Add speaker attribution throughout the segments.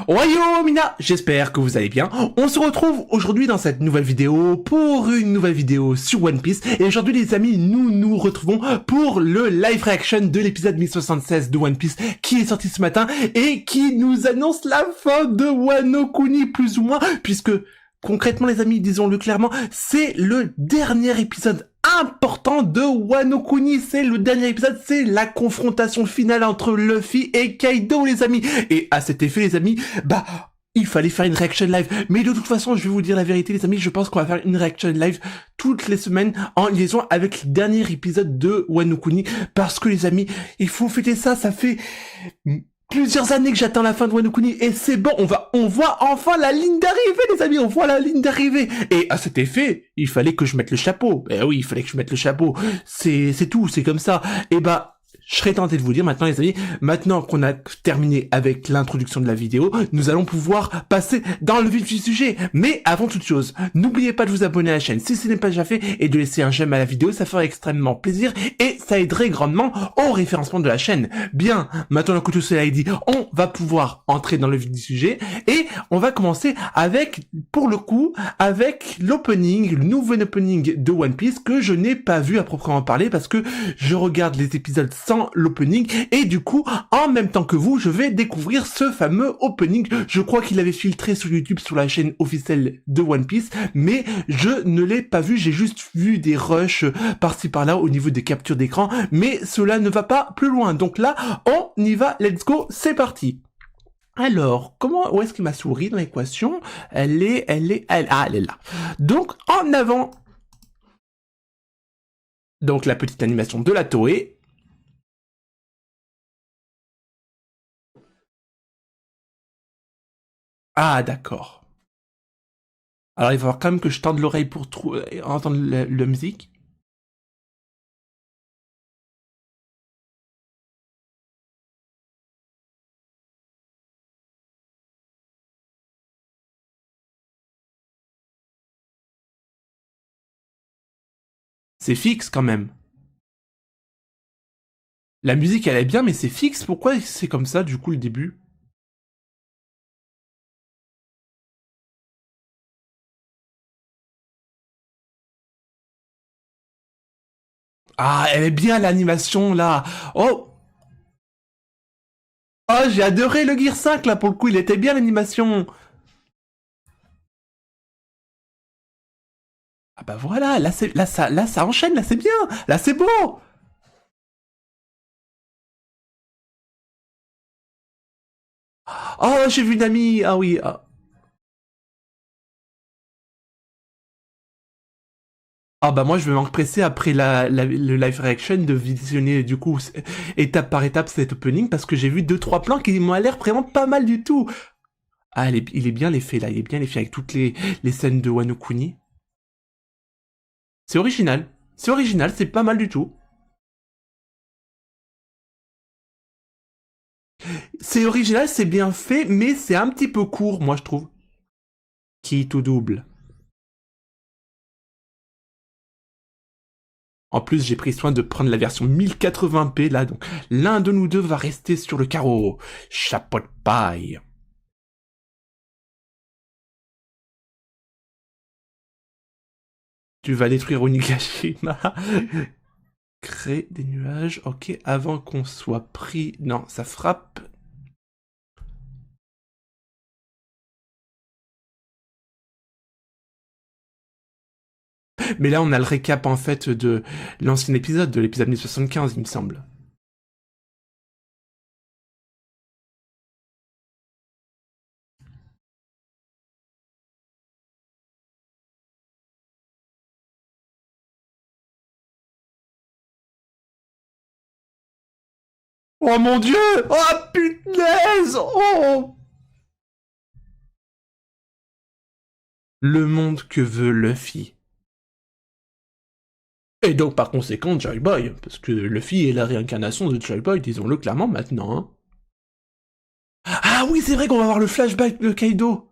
Speaker 1: Oyo Mina, j'espère que vous allez bien. On se retrouve aujourd'hui dans cette nouvelle vidéo pour une nouvelle vidéo sur One Piece. Et aujourd'hui les amis, nous nous retrouvons pour le live reaction de l'épisode 1076 de One Piece qui est sorti ce matin et qui nous annonce la fin de Wano Kuni plus ou moins, puisque concrètement les amis, disons-le clairement, c'est le dernier épisode important de Wano Kuni, c'est le dernier épisode, c'est la confrontation finale entre Luffy et Kaido les amis. Et à cet effet les amis, il fallait faire une reaction live. Mais de toute façon, je vais vous dire la vérité les amis, je pense qu'on va faire une reaction live toutes les semaines en liaison avec le dernier épisode de Wano Kuni, parce que les amis, il faut fêter ça, ça fait plusieurs années que j'attends la fin de Wano Kuni et c'est bon, on voit enfin la ligne d'arrivée les amis, on voit la ligne d'arrivée. Et à cet effet, il fallait que je mette le chapeau. Eh oui, il fallait que je mette le chapeau. C'est tout, c'est comme ça. Et je serais tenté de vous dire maintenant les amis, maintenant qu'on a terminé avec l'introduction de la vidéo, nous allons pouvoir passer dans le vif du sujet. Mais avant toute chose, n'oubliez pas de vous abonner à la chaîne si ce n'est pas déjà fait et de laisser un j'aime à la vidéo, ça ferait extrêmement plaisir et ça aiderait grandement au référencement de la chaîne. Bien, maintenant que tout cela est dit, on va pouvoir entrer dans le vif du sujet et on va commencer avec, pour le coup, avec l'opening, le nouvel opening de One Piece que je n'ai pas vu à proprement parler parce que je regarde les épisodes sans l'opening et du coup en même temps que vous je vais découvrir ce fameux opening. Je crois qu'il avait filtré sur YouTube sur la chaîne officielle de One Piece mais je ne l'ai pas vu, j'ai juste vu des rushs par-ci par-là au niveau des captures d'écran mais cela ne va pas plus loin, donc là on y va, let's go, c'est parti. Alors, où est-ce que ma souris dans l'équation? Elle est là. Donc, en avant. Donc, la petite animation de la Toei. Ah, d'accord. Alors, il va falloir quand même que je tende l'oreille pour entendre la musique. C'est fixe quand même. La musique, elle est bien, mais c'est fixe. Pourquoi c'est comme ça, du coup, le début? Ah, elle est bien, l'animation, là. Oh, oh, j'ai adoré le Gear 5, là, pour le coup. Il était bien, l'animation. Ah bah voilà, là, ça enchaîne, là, c'est bien. Là, c'est beau. Oh, j'ai vu Nami. Ah oui. Ah. Ah bah moi je vais m'empresser après le live reaction de visionner du coup étape par étape cet opening parce que j'ai vu deux trois plans qui m'ont l'air vraiment pas mal du tout. Ah il est bien l'effet là, il est bien l'effet avec toutes les scènes de Wano Kuni. C'est original, c'est pas mal du tout. C'est original, c'est bien fait, mais c'est un petit peu court moi je trouve. Qui tout double. En plus j'ai pris soin de prendre la version 1080p là, donc l'un de nous deux va rester sur le carreau. Chapeau de paille. Tu vas détruire Onigashima. Créer des nuages, ok, avant qu'on soit pris... Non, ça frappe... Mais là, on a le récap, en fait, de l'ancien épisode, de l'épisode 1075, il me semble. Oh mon dieu! Oh punaise! Oh! Le monde que veut Luffy. Et donc, par conséquent, Joy Boy, parce que Luffy est la réincarnation de Joy Boy, disons-le clairement maintenant, hein. Ah oui, c'est vrai qu'on va avoir le flashback de Kaido!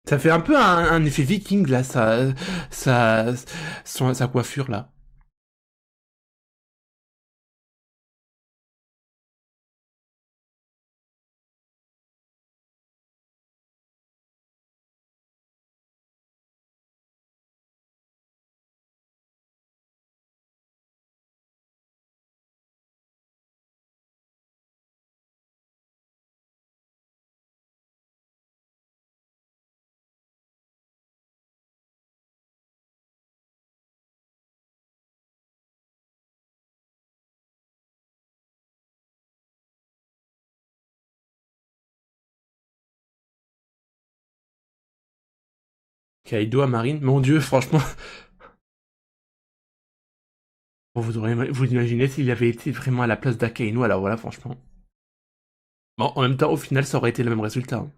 Speaker 1: Ça fait un peu un effet viking, là, sa, sa coiffure, là. Kaido à Marine, mon dieu, franchement, bon, vous imaginez s'il avait été vraiment à la place d'Akainu, alors voilà, franchement. Bon, en même temps, au final, ça aurait été le même résultat, hein.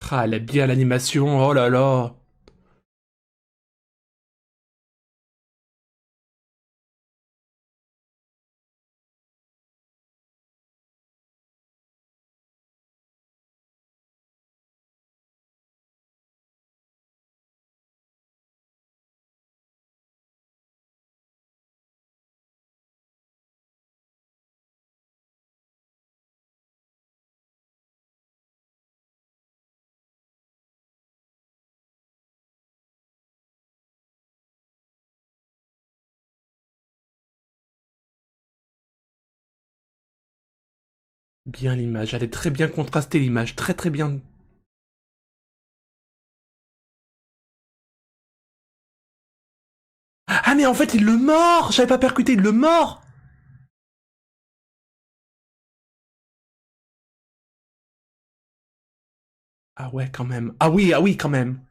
Speaker 1: Ah, elle est bien l'animation, oh là là. Bien l'image, elle est très bien contrastée, l'image, très très bien. Ah mais en fait, il le mord. J'avais pas percuté, il le mord. Ah ouais, quand même. Ah oui, quand même.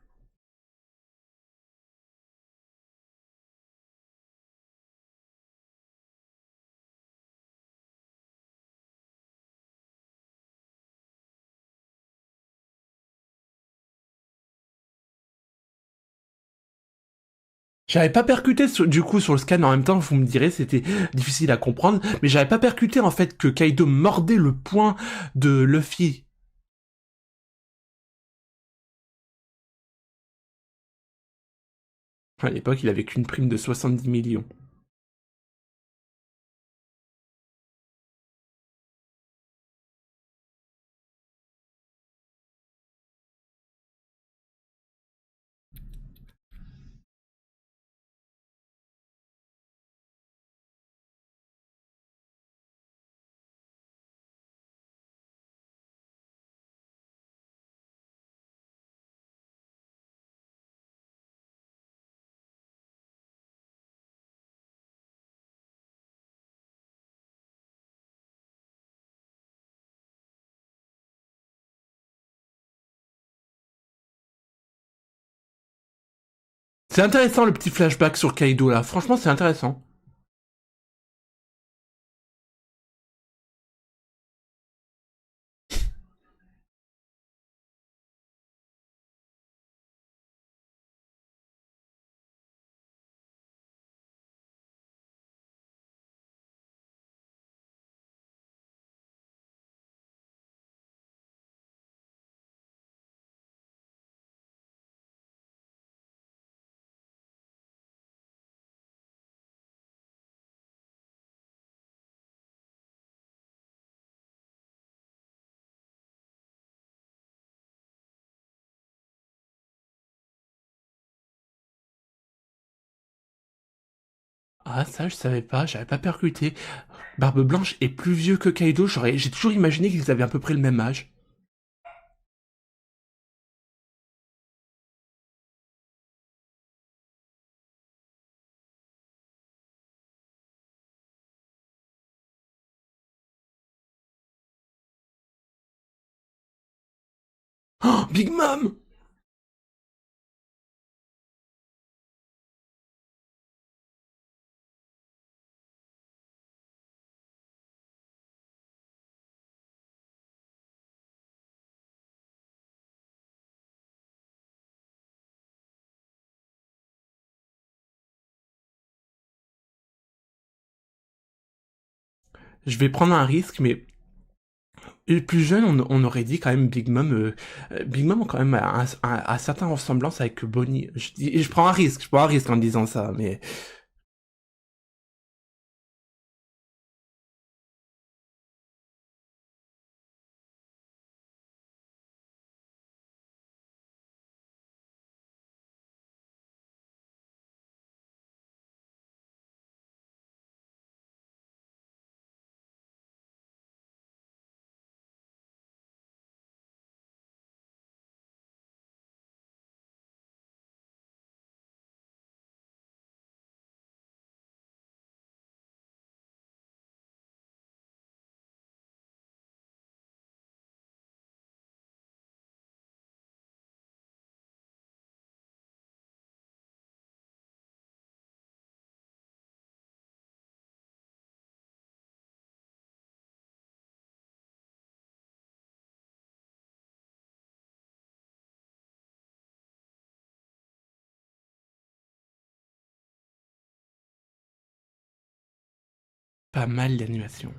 Speaker 1: J'avais pas percuté du coup sur le scan en même temps, vous me direz, c'était difficile à comprendre, mais j'avais pas percuté en fait que Kaido mordait le poing de Luffy. À l'époque, il avait qu'une prime de 70 millions. C'est intéressant le petit flashback sur Kaido là, franchement c'est intéressant. Ah ça je savais pas, j'avais pas percuté. Barbe Blanche est plus vieux que Kaido, j'ai toujours imaginé qu'ils avaient à peu près le même âge. Oh, Big Mom! Je vais prendre un risque, mais plus jeune, on aurait dit quand même Big Mom. Big Mom a quand même un certain ressemblance avec Bonnie. Je prends un risque, je prends un risque en disant ça, mais pas mal d'animation.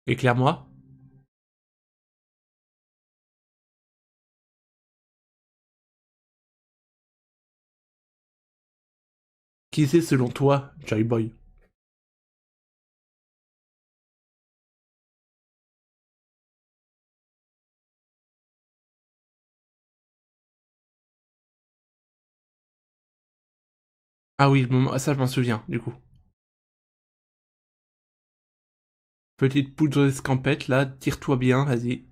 Speaker 1: Éclaire-moi. Qui c'est selon toi, Joy Boy? Ah oui, bon, ça je m'en souviens, du coup. Petite poudre escampette, là, tire-toi bien, vas-y.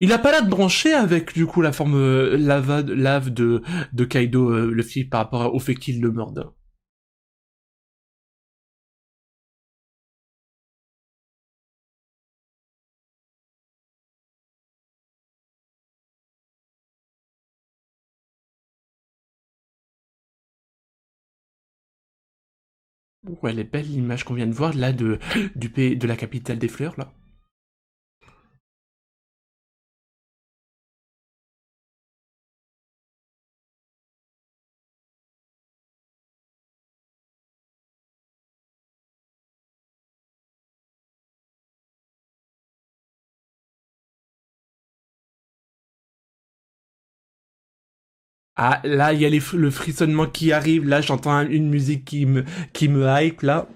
Speaker 1: Il a pas l'air de brancher avec, du coup, la forme lave de Kaido, le film, par rapport au fait qu'il le morde. Ouais, elle est belle l'image qu'on vient de voir, là, du pays, de la capitale des fleurs, là. Ah, là, il y a le frissonnement qui arrive, là, j'entends une musique qui me hype, là.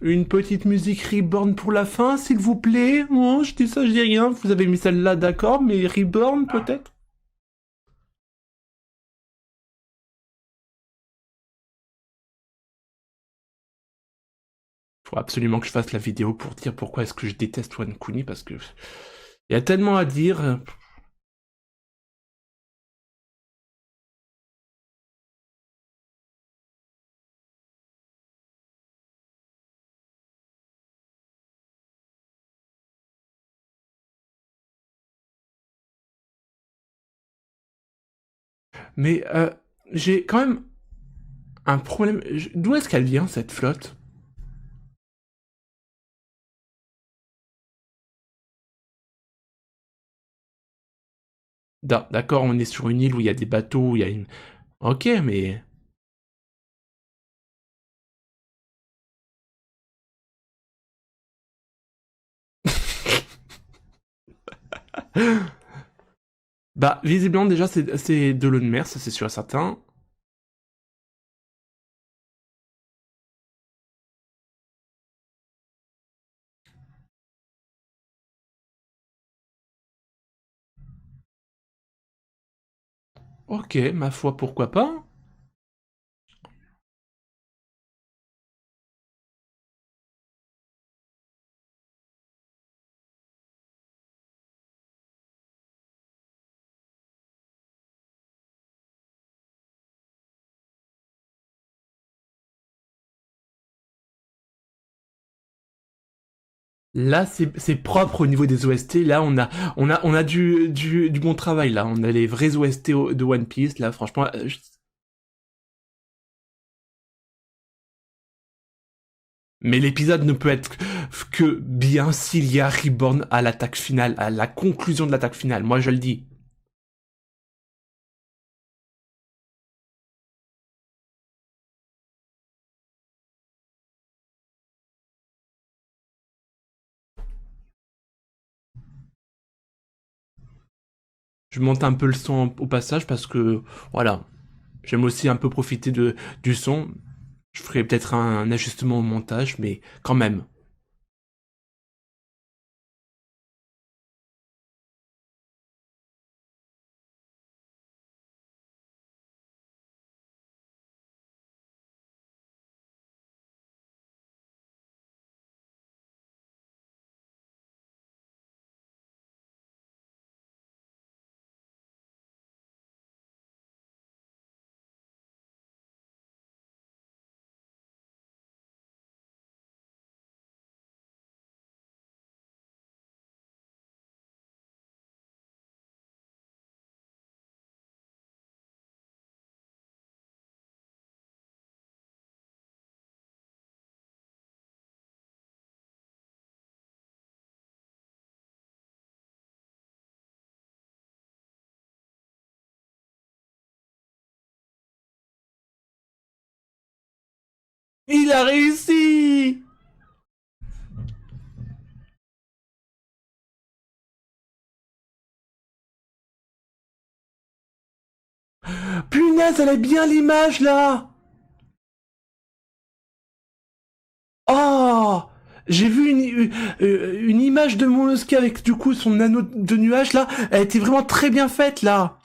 Speaker 1: Une petite musique Reborn pour la fin, s'il vous plaît. Oh, je dis ça, je dis rien. Vous avez mis celle-là, d'accord, mais Reborn, peut-être? Faut absolument que je fasse la vidéo pour dire pourquoi est-ce que je déteste One Kuni, parce que il y a tellement à dire. Mais j'ai quand même un problème. D'où est-ce qu'elle vient cette flotte? D'accord, on est sur une île où il y a des bateaux, où il y a une. Ok, mais. Bah, visiblement, déjà, c'est de l'eau de mer, ça c'est sûr et certain. Ok, ma foi, pourquoi pas? Là, c'est propre au niveau des OST. Là, on a du bon travail. Là, on a les vrais OST de One Piece. Là, franchement, mais l'épisode ne peut être que bien s'il y a Reborn à l'attaque finale, à la conclusion de l'attaque finale. Moi, je le dis. Je monte un peu le son au passage parce que, voilà, j'aime aussi un peu profiter du son. Je ferai peut-être un ajustement au montage, mais quand même. Il a réussi! Punaise, elle est bien l'image là! Oh! J'ai vu une image de Monosuke avec du coup son anneau de nuage là. Elle était vraiment très bien faite là.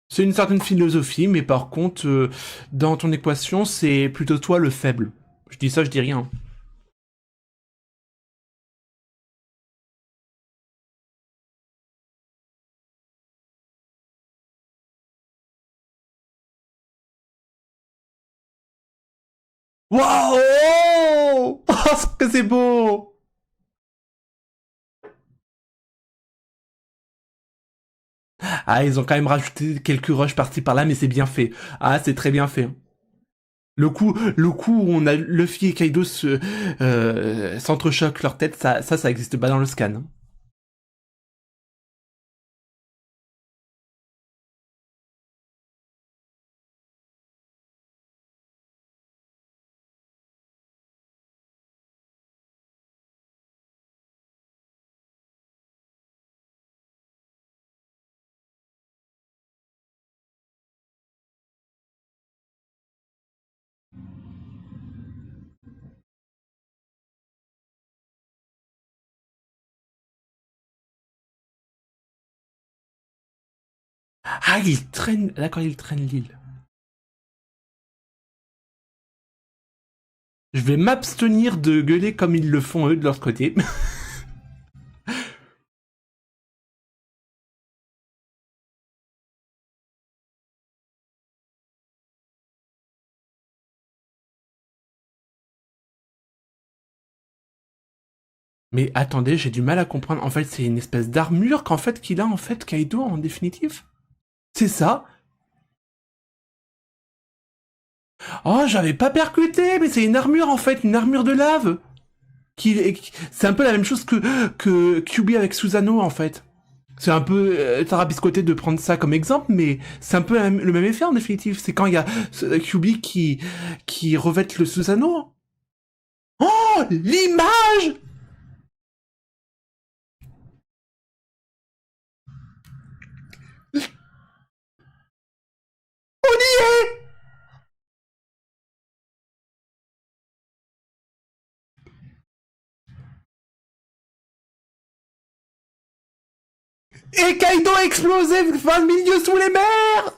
Speaker 1: C'est une certaine philosophie, mais par contre, dans ton équation, c'est plutôt toi le faible. Je dis ça, je dis rien. Waouh! Oh, ce que c'est beau! Ah, ils ont quand même rajouté quelques rushs par-ci par-là, mais c'est bien fait. Ah, c'est très bien fait. Le coup où on a Luffy et Kaido s'entrechoquent leur tête, ça existe pas dans le scan. Ah, il traîne... D'accord, il traîne l'île. Je vais m'abstenir de gueuler comme ils le font eux de leur côté. Mais attendez, j'ai du mal à comprendre. En fait, c'est une espèce d'armure qu'en fait qu'il a en fait Kaido en définitive. C'est ça. Oh, j'avais pas percuté, mais c'est une armure en fait, une armure de lave. C'est un peu la même chose que QB avec Susanoo en fait. C'est un peu tarabiscoté de prendre ça comme exemple, mais c'est un peu le même effet en définitive. C'est quand il y a QB qui revête le Susanoo. Oh, l'image! On y est! Et Kaido a explosé 20 milieux sous les mers!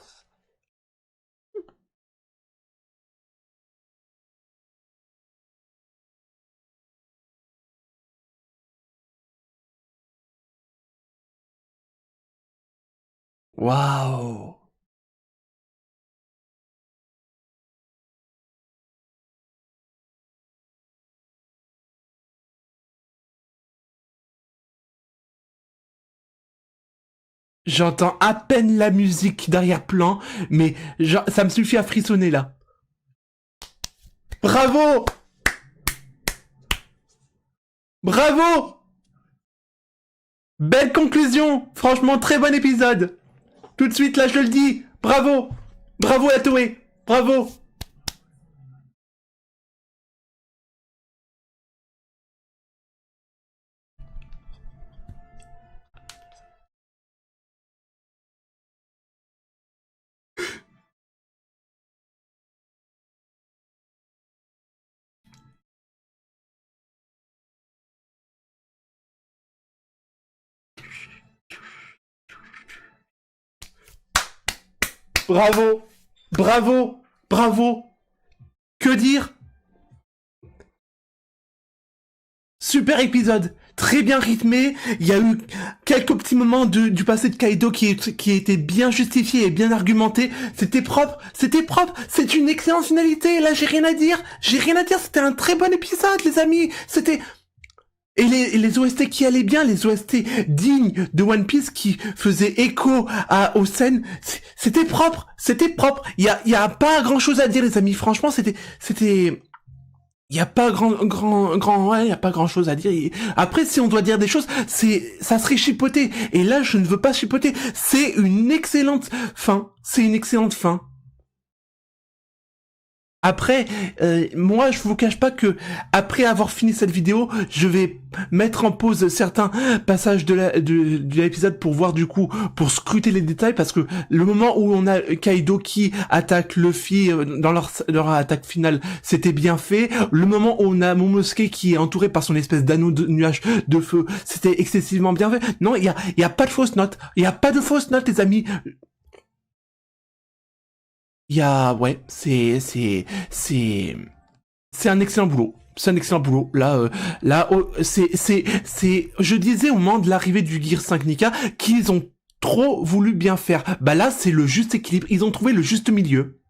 Speaker 1: Waouh! J'entends à peine la musique d'arrière-plan, mais ça me suffit à frissonner là. Bravo! Bravo! Belle conclusion! Franchement, très bon épisode! Tout de suite, là, je le dis! Bravo! Bravo la Toei! Bravo! Bravo! Bravo! Bravo! Que dire? Super épisode, très bien rythmé. Il y a eu quelques petits moments du passé de Kaido qui étaient bien justifiés et bien argumentés. C'était propre, c'était propre. C'est une excellente finalité. Là, j'ai rien à dire. J'ai rien à dire. C'était un très bon épisode, les amis. C'était et les OST qui allaient bien, les OST dignes de One Piece qui faisaient écho aux scènes, c'était propre, c'était propre. Il y a pas grand chose à dire, les amis. Franchement, c'était il y a pas ouais, il y a pas grand chose à dire. Après, si on doit dire des choses, ça serait chipoter. Et là, je ne veux pas chipoter. C'est une excellente fin. C'est une excellente fin. Après, moi, je vous cache pas que après avoir fini cette vidéo, je vais mettre en pause certains passages de l'épisode pour voir du coup, pour scruter les détails, parce que le moment où on a Kaido qui attaque Luffy dans leur attaque finale, c'était bien fait. Le moment où on a Momosuke qui est entouré par son espèce d'anneau de nuage de feu, c'était excessivement bien fait. Non, il y a pas de fausse note. Il y a pas de fausse note, les amis. Il y a, ouais, c'est un excellent boulot. C'est un excellent boulot. Là, oh, je disais au moment de l'arrivée du Gear 5 Nika qu'ils ont trop voulu bien faire. Bah là, c'est le juste équilibre. Ils ont trouvé le juste milieu.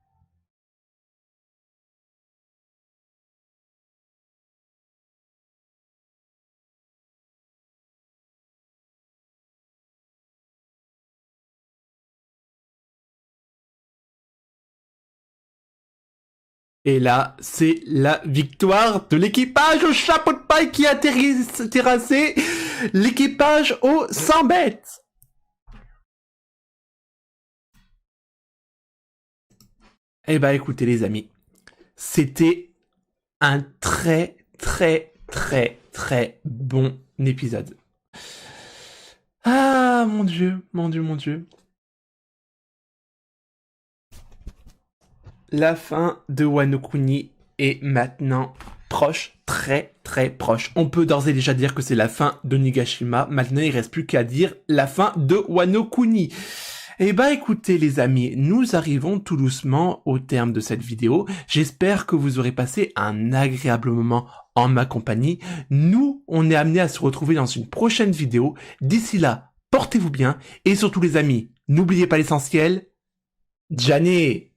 Speaker 1: Et là, c'est la victoire de l'équipage au chapeau de paille qui a terrassé l'équipage au 100 bêtes. Eh bah écoutez les amis, c'était un très bon épisode. Ah mon dieu, mon dieu, mon dieu. La fin de Wano Kuni est maintenant proche, très proche. On peut d'ores et déjà dire que c'est la fin de Nigashima. Maintenant, il reste plus qu'à dire la fin de Wano Kuni. Eh ben écoutez les amis, nous arrivons tout doucement au terme de cette vidéo. J'espère que vous aurez passé un agréable moment en ma compagnie. Nous, on est amenés à se retrouver dans une prochaine vidéo. D'ici là, portez-vous bien et surtout les amis, n'oubliez pas l'essentiel. Gianni